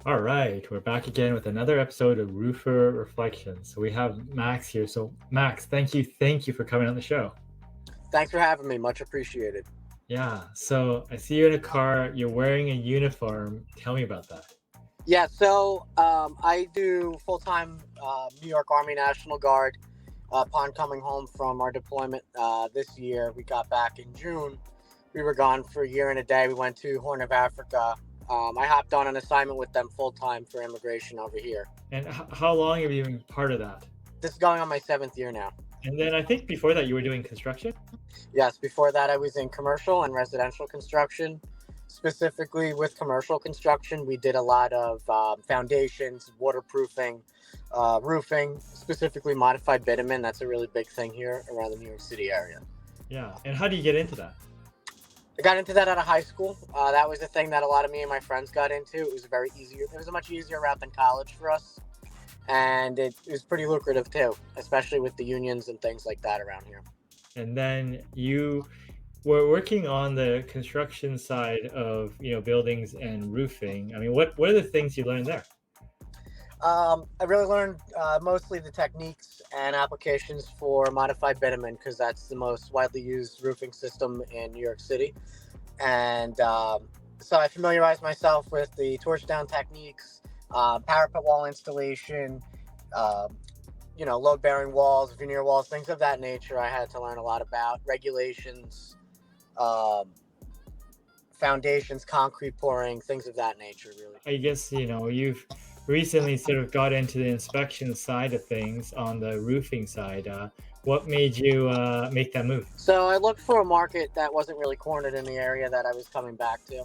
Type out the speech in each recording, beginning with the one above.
All right, we're back again with another episode of Roofer Reflections. So we have Max here. So Max, thank you for coming on the show. Thanks for having me. Much appreciated. Yeah, so I see you in a car, you're wearing a uniform. Tell me about that. Yeah, I do full time New York Army National Guard. Upon coming home from our deployment this year, we got back in June. We were gone for a year and a day. We went to Horn of Africa. I hopped on an assignment with them full time for immigration over here. And how long have you been part of that? This is going on my seventh year now. And then I think before that you were doing construction. Yes, before that, I was in commercial and residential construction. Specifically, with commercial construction, we did a lot of foundations, waterproofing, roofing, specifically modified bitumen. That's a really big thing here around the New York City area. Yeah, and how do you get into that? I got into that out of high school. That was the thing that a lot of me and my friends got into. It was It was a much easier route than college for us, and it was pretty lucrative too, especially with the unions and things like that around here. And then you were working on the construction side of buildings and roofing. I mean, what are the things you learned there? I really learned mostly the techniques and applications for modified bitumen because that's the most widely used roofing system in New York City. And so I familiarized myself with the torch down techniques, parapet wall installation, load bearing walls, veneer walls, things of that nature. I had to learn a lot about regulations, foundations, concrete pouring, things of that nature, really. I guess you've recently sort of got into the inspection side of things on the roofing side. What made you make that move? So I looked for a market that wasn't really cornered in the area that I was coming back to.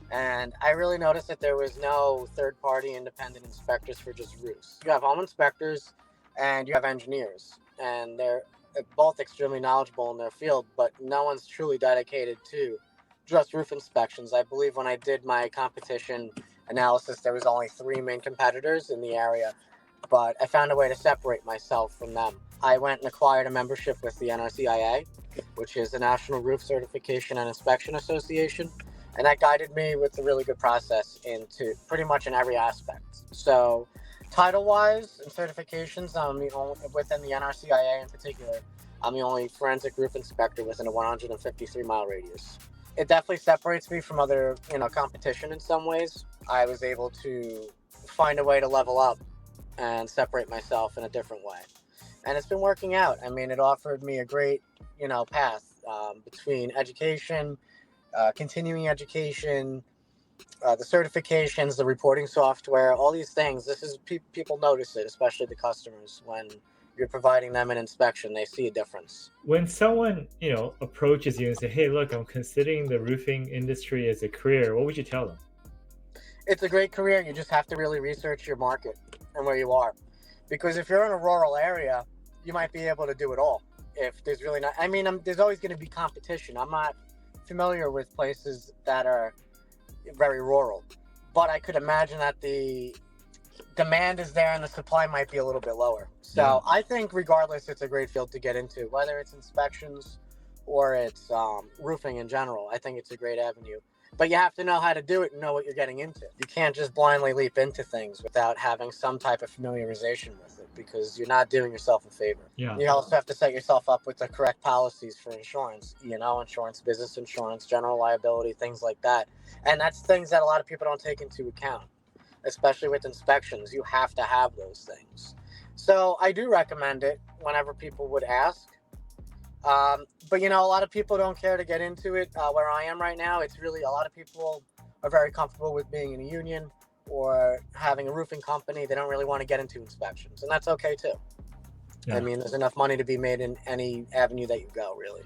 And I really noticed that there was no third-party independent inspectors for just roofs. You have home inspectors and you have engineers. And they're both extremely knowledgeable in their field, but no one's truly dedicated to just roof inspections. I believe when I did my competition analysis, there was only 3 main competitors in the area, but I found a way to separate myself from them. I went and acquired a membership with the NRCIA, which is the National Roof Certification and Inspection Association, and that guided me with a really good process into pretty much in every aspect. So title-wise and certifications, I'm the only, within the NRCIA in particular, I'm the only forensic roof inspector within a 153-mile radius. It definitely separates me from other, competition in some ways. I was able to find a way to level up and separate myself in a different way. And it's been working out. I mean, it offered me a great, path between education, continuing education, the certifications, the reporting software, all these things. This is people notice it, especially the customers. When you're providing them an inspection, they see a difference. When someone approaches you and say, "Hey, look, I'm considering the roofing industry as a career," what would you tell them? It's a great career. You just have to really research your market and where you are. Because if you're in a rural area, you might be able to do it all. If there's really not, there's always going to be competition. I'm not familiar with places that are very rural, but I could imagine that the demand is there and the supply might be a little bit lower. So Yeah. I think regardless, it's a great field to get into, whether it's inspections or it's roofing in general. I think it's a great avenue. But you have to know how to do it and know what you're getting into. You can't just blindly leap into things without having some type of familiarization with it because you're not doing yourself a favor. Yeah. You also have to set yourself up with the correct policies for insurance, insurance, business insurance, general liability, things like that. And that's things that a lot of people don't take into account, especially with inspections. You have to have those things. So I do recommend it whenever people would ask. But a lot of people don't care to get into it. Where I am right now, it's really a lot of people are very comfortable with being in a union or having a roofing company. They don't really want to get into inspections, and that's okay too. Yeah. There's enough money to be made in any avenue that you go, really.